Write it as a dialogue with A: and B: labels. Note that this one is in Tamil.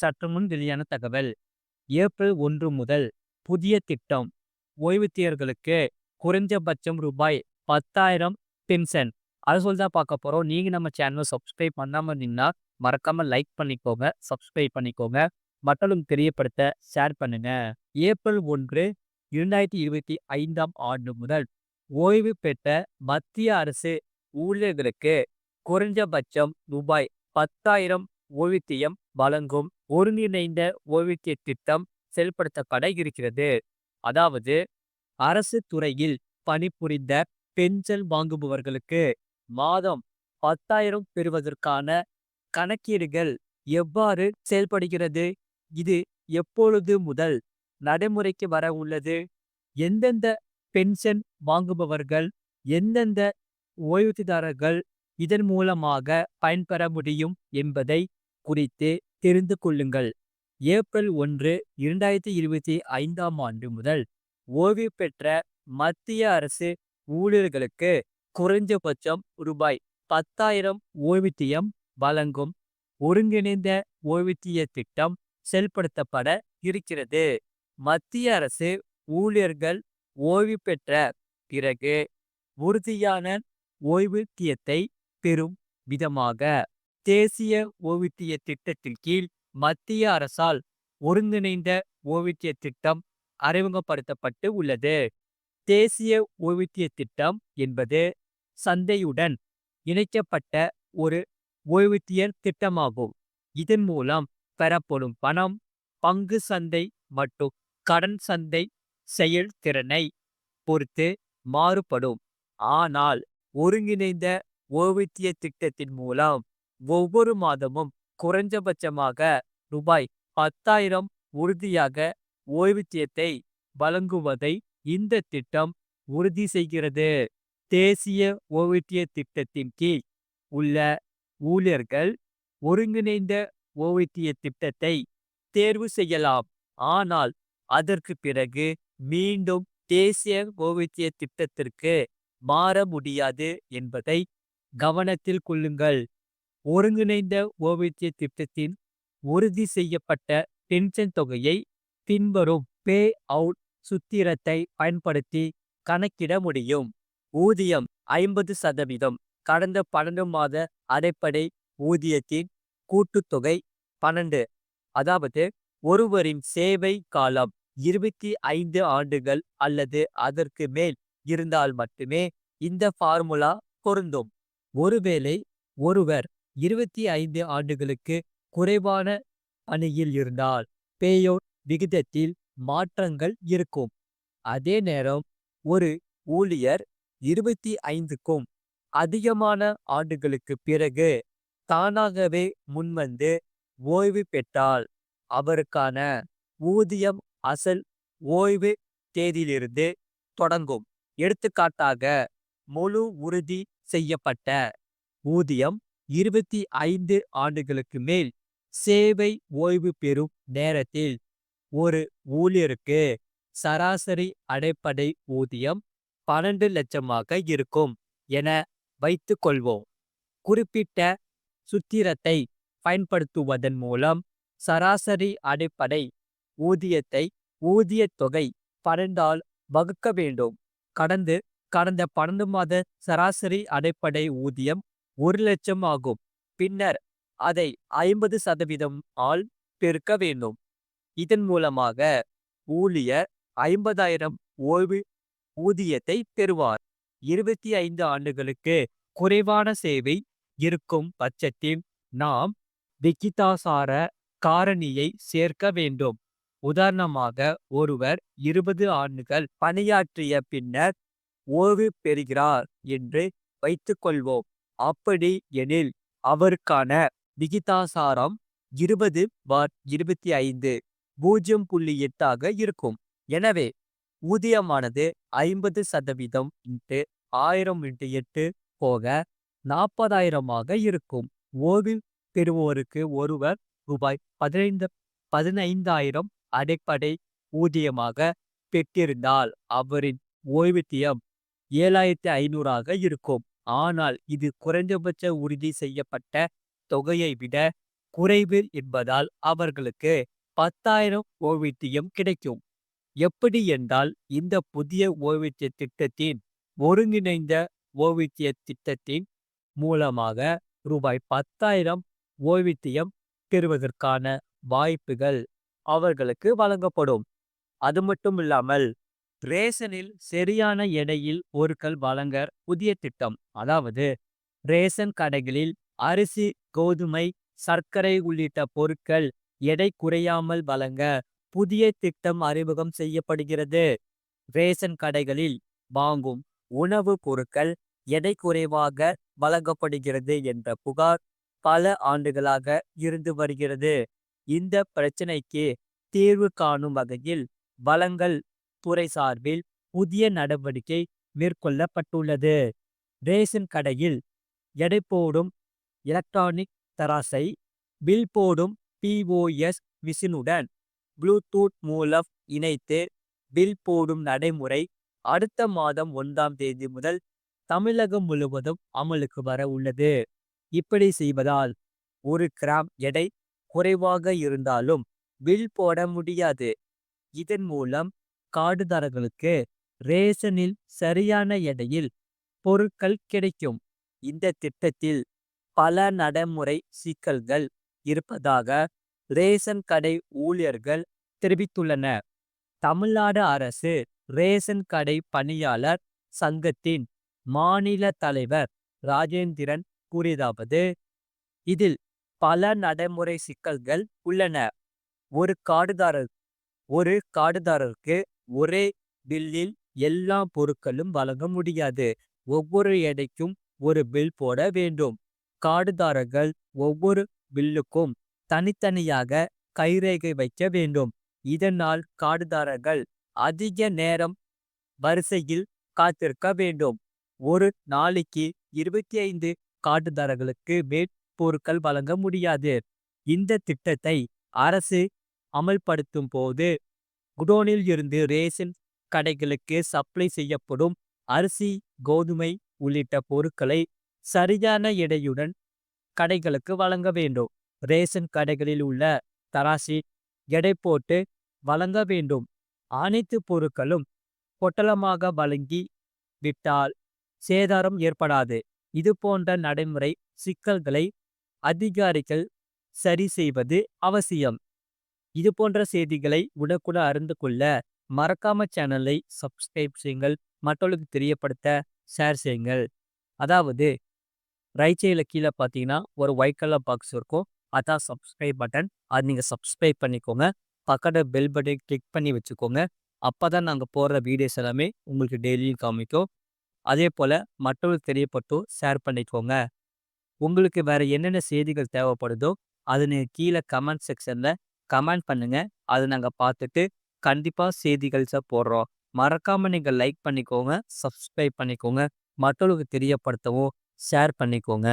A: சற்று முன் வெளியான தகவல். ஏப்ரல் 1 முதல் புதிய திட்டம். ஓய்வூதியர்களுக்கு குறைந்தபட்சம் ரூபாய் 10,000 பென்ஷன். அத சொல்லி தான் பார்க்க போறோம். நீங்க நம்ம சேனல சப்ஸ்கிரைப் பண்ணாம இருந்தீங்கன்னா, மறக்காம லைக் பண்ணிக்கோங்க, சப்ஸ்கிரைப் பண்ணிக்கோங்க. மக்களுக்கு தெரியப்படுத்த ஷேர் பண்ணுங்க. ஏப்ரல் 1, 2025ஆம் ஆண்டு முதல் ஓய்வு பெற்ற மத்திய அரசு ஊழியர்களுக்கு குறைந்தபட்சம் ரூபாய் 10,000 ஓய்வூதியம் வழங்கும் ஒருங்கிணைந்த ஓய்வூதிய திட்டம் செயல்படுத்தப்பட இருக்கிறது. அதாவது அரசு துறையில் பணிபுரிந்த பென்ஷன் வாங்குபவர்களுக்கு மாதம் 10,000 பெறுவதற்கான கணக்கீடுகள் எவ்வாறு செயல்படுகிறது? இது எப்பொழுது முதல் நடைமுறைக்கு வர உள்ளது? எந்தெந்த பென்ஷன் வாங்குபவர்கள், எந்தெந்த ஓய்வூதியதாரர்கள் இதன் மூலமாக பயன்பெற முடியும் என்பதை குறித்து தெரிந்து கொள்ளுங்கள். ஏப்ரல் 1, 2025ஆம் ஆண்டு முதல் ஓய்வு பெற்ற மத்திய அரசு ஊழியர்களுக்கு குறைந்தபட்சம் ரூபாய் 10,000 ஓய்வூதியம் வழங்கும் ஒருங்கிணைந்த ஓய்வூதிய திட்டம் செயல்படுத்தப்பட இருக்கிறது. மத்திய அரசு ஊழியர்கள் ஓய்வு பெற்ற பிறகு உறுதியான ஓய்வூதியத்தை பெறும் விதமாக தேசிய ஓய்வூதிய திட்டத்தின் கீழ் மத்திய அரசால் ஒருங்கிணைந்த ஓய்வூதிய திட்டம் அறிமுகப்படுத்தப்பட்டு உள்ளது. தேசிய ஓய்வூதிய திட்டம் என்பது சந்தையுடன் இணைக்கப்பட்ட ஒரு ஓய்வூதிய திட்டமாகும். இதன் மூலம் பெறப்படும் பணம் பங்கு சந்தை மற்றும் கடன் சந்தை செயல்திறனை பொறுத்து மாறுபடும். ஆனால் ஒருங்கிணைந்த ஓய்வூதிய திட்டத்தின் மூலம் ஒவ்வொரு மாதமும் குறைந்தபட்சமாக ரூபாய் 10,000 உறுதியாக ஓய்வூதியத்தை வழங்குவதை இந்த திட்டம் உறுதி செய்கிறது. தேசிய ஓய்வூதிய திட்டத்தின் கீழ் உள்ள ஊழியர்கள் ஒருங்கிணைந்த ஓய்வூதிய திட்டத்தை தேர்வு செய்யலாம். ஆனால் அதற்கு பிறகு மீண்டும் தேசிய ஓய்வூதிய திட்டத்திற்கு மாற முடியாது என்பதை கவனத்தில் கொள்ளுங்கள். ஒருங்கிணைந்த ஓய்வூதிய திட்டத்தின் உறுதி செய்யப்பட்ட பென்ஷன் தொகையை பின்வரும் பே அவுட் சூத்திரத்தை பயன்படுத்தி கணக்கிட முடியும். ஊதியம் 50% கடந்த 12 மாத அடிப்படை ஊதியத்தின் கூட்டுத்தொகை 12. அதாவது ஒருவரின் சேவை காலம் 25 ஆண்டுகள் அல்லது அதற்கு மேல் இருந்தால் மட்டுமே இந்த ஃபார்முலா பொருந்தும். ஒருவேளை ஒருவர் 25 ஆண்டுகளுக்கு குறைவான பணியில் இருந்தால் பேயோட் விகிதத்தில் மாற்றங்கள் இருக்கும். அதே நேரம் ஒரு ஊழியர் 25க்கும் அதிகமான ஆண்டுகளுக்கு பிறகு தானாகவே முன்வந்து ஓய்வு பெற்றால் அவருக்கான ஊதியம் அசல் ஓய்வு தேதியிலிருந்து தொடங்கும். எடுத்துக்காட்டாக முழு உறுதி செய்யப்பட்ட ஊதியம் 25 ஆண்டுகளுக்கு மேல் சேவை ஓய்வு பெறும் நேரத்தில் ஒரு ஊழியருக்கு சராசரி அடிப்படை ஊதியம் 12 லட்சமாக இருக்கும் என வைத்துக் கொள்வோம். குறிப்பிட்ட சூத்திரத்தை பயன்படுத்துவதன் மூலம் சராசரி அடிப்படை ஊதியத்தை ஊதியத் தொகை 12ஆல் வகுக்க வேண்டும். கடந்த 12 மாத சராசரி அடிப்படை ஊதியம் 1 லட்சம் ஆகும். பின்னர் அதை 50% ஆல் பெருக்க வேண்டும். இதன் மூலமாக ஊழியர் 50,000 ஓய்வு ஊதியத்தை பெறுவார். 25 ஆண்டுகளுக்கு குறைவான சேவை இருக்கும் பட்சத்தில் நாம் விகிதாசார காரணியை சேர்க்க வேண்டும். உதாரணமாக ஒருவர் 20 ஆண்டுகள் பணியாற்றிய பின்னர் ஓய்வு பெறுகிறார் என்று வைத்துக்கொள்வோம். அப்படி எனில் அவருக்கான விகிதாசாரம் 20/25 0.8 ஆக இருக்கும். எனவே ஊதியமானது 50% × 1000 × 8 போக 40,000 இருக்கும். ஓய்வு பெறுவோருக்கு ஒருவர் ரூபாய் 15,000 அடிப்படை ஊதியமாக பெற்றிருந்தால் அவரின் ஓய்வூதியம் 7,500 இருக்கும். ஆனால் இது குறைந்தபட்ச உறுதி செய்யப்பட்ட தொகையை விட குறைவு என்பதால் அவர்களுக்கு 10,000 ஓய்வூதியம் கிடைக்கும். எப்படி என்றால் இந்த புதிய ஓய்வூதிய திட்டத்தின் ஒருங்கிணைந்த ஓய்வூதிய திட்டத்தின் மூலமாக ரூபாய் 10,000 ஓய்வூதியம் பெறுவதற்கான வாய்ப்புகள் அவர்களுக்கு வழங்கப்படும். அது மட்டும் இல்லாமல் ரேஷனில் சரியான எடையில் பொருட்கள் வழங்க புதிய திட்டம். அதாவது ரேஷன் கடைகளில் அரிசி, கோதுமை, சர்க்கரை உள்ளிட்ட பொருட்கள் எடை குறையாமல் வழங்க புதிய திட்டம் அறிமுகம் செய்யப்படுகிறது. ரேஷன் கடைகளில் வாங்கும் உணவுப் பொருட்கள் எடை குறைவாக வழங்கப்படுகிறது என்ற புகார் பல ஆண்டுகளாக இருந்து வருகிறது. இந்த பிரச்சனைக்கு தீர்வு காணும் வகையில் வழங்கல் துறை சார்பில் புதிய நடவடிக்கை மேற்கொள்ளப்பட்டுள்ளது. ரேஷன் கடையில் எடை போடும் எலக்ட்ரானிக் தராசை பில் போடும் பிஓஎஸ் மிஷினுடன் ப்ளூடூத் மூலம் இணைத்து பில் போடும் நடைமுறை அடுத்த மாதம் 1ஆம் தேதி முதல் தமிழகம் முழுவதும் அமலுக்கு வர உள்ளது. இப்படி செய்வதால் 1 கிராம் எடை குறைவாக இருந்தாலும் பில் போட முடியாது. இதன் மூலம் கார்டுதாரர்களுக்கு ரேஷனில் சரியான எடையில் பொருட்கள் கிடைக்கும். இந்த திட்டத்தில் பல நடைமுறை சிக்கல்கள் இருப்பதாக ரேஷன் கடை ஊழியர்கள் தெரிவித்துள்ளனர். தமிழ்நாடு அரசு ரேஷன் கடை பணியாளர் சங்கத்தின் மாநில தலைவர் ராஜேந்திரன் கூறியதாவது, இதில் பல நடைமுறை சிக்கல்கள் உள்ளன. ஒரு கார்டுதாரருக்கு ஒரே பில்லில் எல்லா பொருட்களும் வழங்க முடியாது. ஒவ்வொரு எடைக்கும் ஒரு பில் போட வேண்டும். கார்டுதாரர்கள் ஒவ்வொரு பில்லுக்கும் தனித்தனியாக கைரேகை வைக்க வேண்டும். இதனால் கார்டுதாரர்கள் அதிக நேரம் வரிசையில் காத்திருக்க வேண்டும். ஒரு நாளைக்கு 25 கார்டுதாரர்களுக்கு மேல் பொருட்கள் வழங்க முடியாது. இந்த திட்டத்தை அரசு அமல்படுத்தும் போது குடோனில் இருந்து ரேஷன் கடைகளுக்கு சப்ளை செய்யப்படும் அரிசி, கோதுமை உள்ளிட்ட பொருட்களை சரியான எடையுடன் கடைகளுக்கு வழங்க வேண்டும். ரேஷன் கடைகளில் உள்ள தராசி எடை போட்டு வழங்க வேண்டும். அனைத்து பொருட்களும் பொட்டலமாக வழங்கி விட்டால் சேதாரம் ஏற்படாது. இது போன்ற நடைமுறை சிக்கல்களை அதிகாரிகள் சரி செய்வது அவசியம். இது போன்ற செய்திகளை உடனுக்குடன் அறிந்து கொள்ள மறக்காம சேனலை சப்ஸ்கிரைப் செய்யுங்கள். மற்றவர்களுக்கு தெரியப்படுத்த ஷேர் செய்யுங்கள். அதாவது ரைட் சைடில் கீழே பார்த்தீங்கன்னா ஒரு ஒயிட் கலர் பாக்ஸ் இருக்கும். அதான் சப்ஸ்கிரைப் பட்டன். அது நீங்கள் சப்ஸ்கிரைப் பண்ணிக்கோங்க. பக்கத்தில் பெல் பட்டன் கிளிக் பண்ணி வச்சுக்கோங்க. அப்போ தான் நாங்கள் போடுற வீடியோஸ் எல்லாமே உங்களுக்கு டெய்லியும் காமிக்கும். அதே போல் மற்றவர்களுக்கு தெரியப்பட்டும் ஷேர் பண்ணிக்கோங்க. உங்களுக்கு வேறு என்னென்ன செய்திகள் தேவைப்படுதோ அது நீங்கள் கீழே கமெண்ட் செக்ஷனில் கமெண்ட் பண்ணுங்கள். அதை நாங்கள் பார்த்துட்டு கண்டிப்பாக செய்திகள்ஸை போடுறோம். மறக்காமல் நீங்கள் லைக் பண்ணிக்கோங்க, சப்ஸ்கிரைப் பண்ணிக்கோங்க, மற்றவர்களுக்கு தெரியப்படுத்தவும் ஷேர் பண்ணிக்கோங்க.